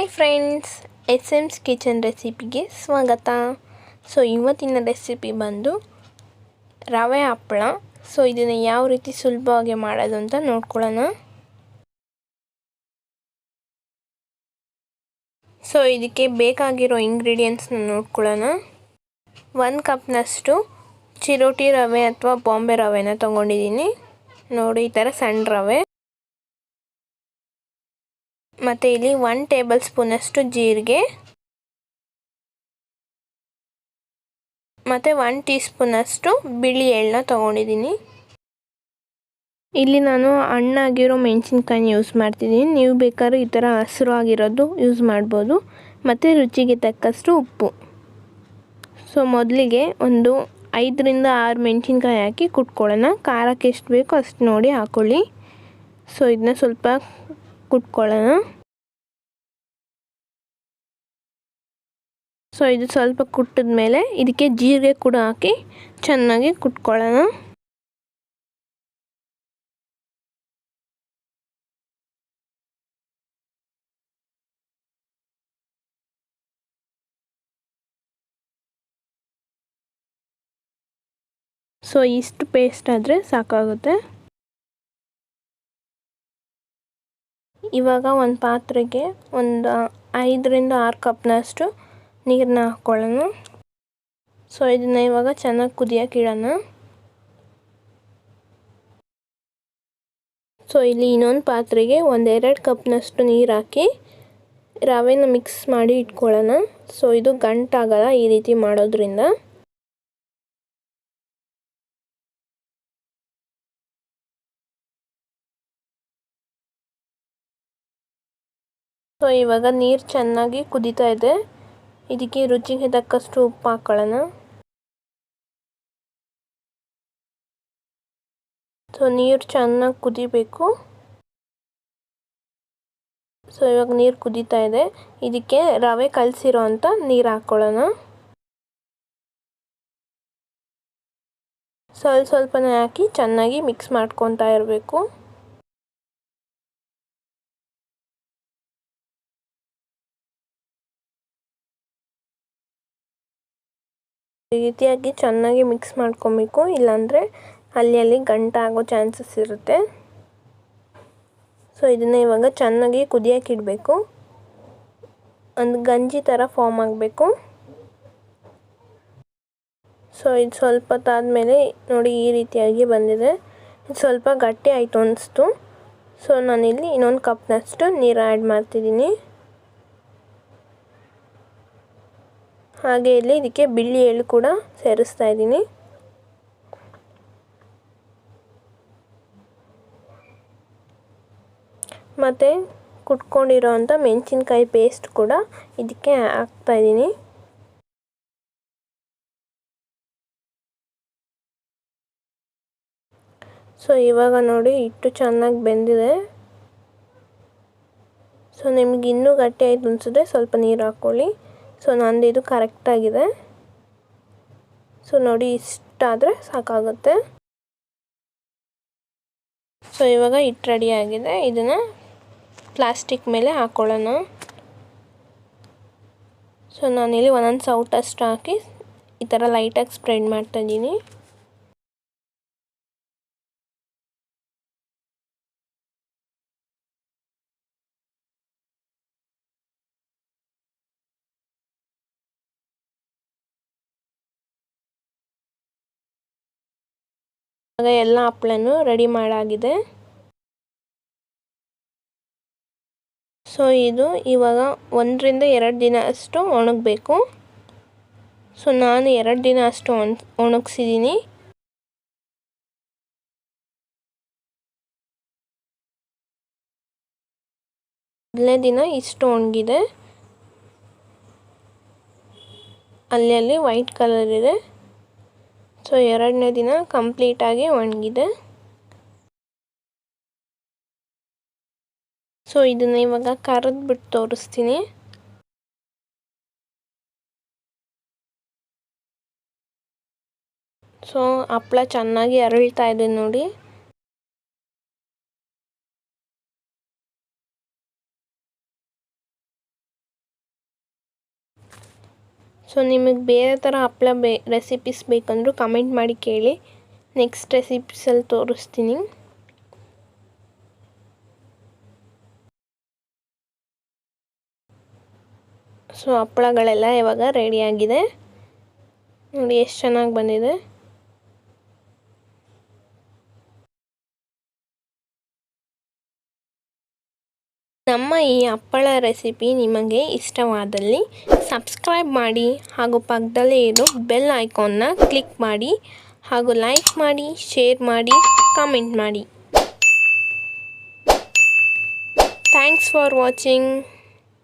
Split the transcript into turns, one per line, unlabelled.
Hi friends, S kitchen ರೆಸಿಪಿಗೆ ಸ್ವಾಗತ. So ಇವತ್ತಿನ recipe ಬಂದು ರವೆ ಹಪ್ಪಳ. ಸೊ ಇದನ್ನು ಯಾವ ರೀತಿ ಸುಲಭವಾಗಿ ಮಾಡೋದು ಅಂತ ನೋಡ್ಕೊಳ್ಳೋಣ. ಸೊ ಇದಕ್ಕೆ ಬೇಕಾಗಿರೋ ಇಂಗ್ರೀಡಿಯೆಂಟ್ಸ್ನ ನೋಡ್ಕೊಳ್ಳೋಣ. 1 ಕಪ್ನಷ್ಟು ಚಿರೋಟಿ ರವೆ ಅಥವಾ ಬಾಂಬೆ ರವೆನ ತೊಗೊಂಡಿದ್ದೀನಿ. ನೋಡಿ, ಈ ಥರ ಸಣ್ಣ ರವೆ. ಮತ್ತು ಇಲ್ಲಿ 1 ಟೇಬಲ್ ಸ್ಪೂನಷ್ಟು ಜೀರಿಗೆ ಮತ್ತು 1 ಟೀ ಸ್ಪೂನಷ್ಟು ಬಿಳಿ ಎಳ್ಳನ್ನ ತೊಗೊಂಡಿದ್ದೀನಿ. ಇಲ್ಲಿ ನಾನು ಹಣ್ಣಾಗಿರೋ ಮೆಣಸಿನ್ಕಾಯಿ ಯೂಸ್ ಮಾಡ್ತಿದ್ದೀನಿ. ನೀವು ಬೇಕಾದ್ರೆ ಈ ಥರ ಹಸಿರು ಆಗಿರೋದು ಯೂಸ್ ಮಾಡ್ಬೋದು. ಮತ್ತು ರುಚಿಗೆ ತಕ್ಕಷ್ಟು ಉಪ್ಪು. ಸೊ ಮೊದಲಿಗೆ ಒಂದು 5ರಿಂದ 6 ಮೆಣಸಿನ್ಕಾಯಿ ಹಾಕಿ ಕುಟ್ಕೊಳ್ಳೋಣ. ಖಾರಕ್ಕೆ ಎಷ್ಟು ಬೇಕೋ ಅಷ್ಟು ನೋಡಿ ಹಾಕ್ಕೊಳ್ಳಿ. ಸೊ ಇದನ್ನ ಸ್ವಲ್ಪ ಕುಟ್ಕೊಳ್ಳೋಣ. ಸೊ ಇದು ಸ್ವಲ್ಪ ಕುಟ್ಟಿದ ಮೇಲೆ ಇದಕ್ಕೆ ಜೀರಿಗೆ ಕೂಡ ಹಾಕಿ ಚೆನ್ನಾಗಿ ಕುಟ್ಕೊಳ್ಳೋಣ. ಸೊ ಇಷ್ಟು ಪೇಸ್ಟ್ ಆದರೆ ಸಾಕಾಗುತ್ತೆ. ಇವಾಗ ಒಂದು ಪಾತ್ರೆಗೆ ಒಂದು 5ರಿಂದ 6 ಕಪ್ನಷ್ಟು ನೀರನ್ನ ಹಾಕ್ಕೊಳ್ಳೋಣ. ಸೊ ಇದನ್ನು ಇವಾಗ ಚೆನ್ನಾಗಿ ಕುದಿಯೋಕೆ ಇಡೋಣ. ಸೊ ಇಲ್ಲಿ ಇನ್ನೊಂದು ಪಾತ್ರೆಗೆ 1-2 ಕಪ್ನಷ್ಟು ನೀರು ಹಾಕಿ ರವೆನ ಮಿಕ್ಸ್ ಮಾಡಿ ಇಟ್ಕೊಳ್ಳೋಣ. ಸೊ ಇದು ಗಂಟಾಗಲ್ಲ ಈ ರೀತಿ ಮಾಡೋದ್ರಿಂದ. ಸೊ ಇವಾಗ ನೀರು ಚೆನ್ನಾಗಿ ಕುದೀತಾ ಇದೆ. ಇದಕ್ಕೆ ರುಚಿಗೆ ತಕ್ಕಷ್ಟು ಉಪ್ಪು ಹಾಕ್ಕೊಳ್ಳೋಣ. ಸೊ ನೀರು ಚೆನ್ನಾಗಿ ಕುದಿಬೇಕು. ಸೊ ಇವಾಗ ನೀರು ಕುದೀತಾ ಇದೆ. ಇದಕ್ಕೆ ರವೆ ಕಲಸಿರೋ ಅಂಥ ನೀರು ಹಾಕ್ಕೊಳ್ಳೋಣ. ಸ್ವಲ್ಪನೇ ಹಾಕಿ ಚೆನ್ನಾಗಿ ಮಿಕ್ಸ್ ಮಾಡ್ಕೊತಾ ಇರಬೇಕು. ಈ ರೀತಿಯಾಗಿ ಚೆನ್ನಾಗಿ ಮಿಕ್ಸ್ ಮಾಡ್ಕೊಬೇಕು, ಇಲ್ಲಾಂದರೆ ಅಲ್ಲಿ ಗಂಟಾಗೋ ಚಾನ್ಸಸ್ ಇರುತ್ತೆ. ಸೊ ಇದನ್ನು ಇವಾಗ ಚೆನ್ನಾಗಿ ಕುದಿಯೋಕೆ ಇಡಬೇಕು. ಒಂದು ಗಂಜಿ ಥರ ಫಾರ್ಮ್ ಆಗಬೇಕು. ಸೊ ಇದು ಸ್ವಲ್ಪ ಹೊತ್ತಾದಮೇಲೆ ನೋಡಿ ಈ ರೀತಿಯಾಗಿ ಬಂದಿದೆ. ಇದು ಸ್ವಲ್ಪ ಗಟ್ಟಿ ಆಯಿತು ಅನಿಸ್ತು. ಸೊ ನಾನಿಲ್ಲಿ ಇನ್ನೊಂದು ಕಪ್ನಷ್ಟು ನೀರು ಆ್ಯಡ್ ಮಾಡ್ತಿದ್ದೀನಿ. ಹಾಗೆ ಇಲ್ಲಿ ಇದಕ್ಕೆ ಬಿಳಿ ಎಳ್ಳು ಕೂಡ ಸೇರಿಸ್ತಾ ಇದ್ದೀನಿ. ಮತ್ತು ಕುಟ್ಕೊಂಡಿರೋ ಅಂಥ ಮೆಣಸಿನ್ಕಾಯಿ ಪೇಸ್ಟ್ ಕೂಡ ಇದಕ್ಕೆ ಹಾಕ್ತಾ ಇದ್ದೀನಿ. ಸೊ ಇವಾಗ ನೋಡಿ ಹಿಟ್ಟು ಚೆನ್ನಾಗಿ ಬೆಂದಿದೆ. ಸೊ ನಿಮ್ಗೆ ಇನ್ನೂ ಗಟ್ಟಿ ಆಯ್ತು ಅನಿಸಿದ್ರೆ ಸ್ವಲ್ಪ ನೀರು ಹಾಕ್ಕೊಳ್ಳಿ. ಸೊ ನಂದು ಇದು ಕರೆಕ್ಟಾಗಿದೆ. ಸೊ ನೋಡಿ ಇಷ್ಟಾದರೆ ಸಾಕಾಗುತ್ತೆ. ಸೊ ಇವಾಗ ಹಿಟ್ಟು ರೆಡಿಯಾಗಿದೆ. ಇದನ್ನು ಪ್ಲಾಸ್ಟಿಕ್ ಮೇಲೆ ಹಾಕ್ಕೊಳ್ಳೋಣ. ಸೊ ನಾನಿಲ್ಲಿ ಒಂದೊಂದು ಸೌಟಷ್ಟು ಹಾಕಿ ಈ ಥರ ಲೈಟಾಗಿ ಸ್ಪ್ರೆಡ್ ಮಾಡ್ತಾಯಿದ್ದೀನಿ. ಆಗ ಎಲ್ಲ ಹಪ್ಪಳನೂ ರೆಡಿ ಮಾಡಾಗಿದೆ. ಸೊ ಇದು ಇವಾಗ 1ರಿಂದ 2 ದಿನ ಅಷ್ಟು ಒಣಗಬೇಕು. ಸೊ ನಾನು 2 ದಿನ ಅಷ್ಟು ಒಣಗಿಸಿದ್ದೀನಿ. ಮೊದಲನೇ ದಿನ ಇಷ್ಟು ಒಣಗಿದೆ, ಅಲ್ಲಿ ವೈಟ್ ಕಲರ್ ಇದೆ. ಸೊ 2ನೇ ದಿನ ಕಂಪ್ಲೀಟಾಗಿ ಒಣಗಿದೆ. ಸೊ ಇದನ್ನು ಇವಾಗ ಕರೆದ್ಬಿಟ್ಟು ತೋರಿಸ್ತೀನಿ. ಸೊ ಹಪ್ಪಳ ಚೆನ್ನಾಗಿ ಅರಳ್ತಾ ಇದೆ ನೋಡಿ. ಸೊ ನಿಮಗೆ ಬೇರೆ ಥರ ಹಪ್ಪಳ ರೆಸಿಪೀಸ್ ಬೇಕಂದ್ರೂ ಕಮೆಂಟ್ ಮಾಡಿ ಕೇಳಿ, ನೆಕ್ಸ್ಟ್ ರೆಸಿಪೀಸಲ್ಲಿ ತೋರಿಸ್ತೀನಿ. ಸೊ ಹಪ್ಪಳಗಳೆಲ್ಲ ಇವಾಗ ರೆಡಿಯಾಗಿದೆ ನೋಡಿ, ಎಷ್ಟು ಚೆನ್ನಾಗಿ ಬಂದಿದೆ. ನಮ್ಮ ಈ ಹಪ್ಪಳ ರೆಸಿಪಿ ನಿಮಗೆ ಇಷ್ಟವಾದಲ್ಲಿ ಸಬ್ಸ್ಕ್ರೈಬ್ ಮಾಡಿ ಹಾಗೂ ಪಕ್ಕದಲ್ಲೇ ಇರೋ ಬೆಲ್ ಐಕಾನ್ನ ಕ್ಲಿಕ್ ಮಾಡಿ ಹಾಗೂ ಲೈಕ್ ಮಾಡಿ, ಶೇರ್ ಮಾಡಿ, ಕಮೆಂಟ್ ಮಾಡಿ. Thanks for watching.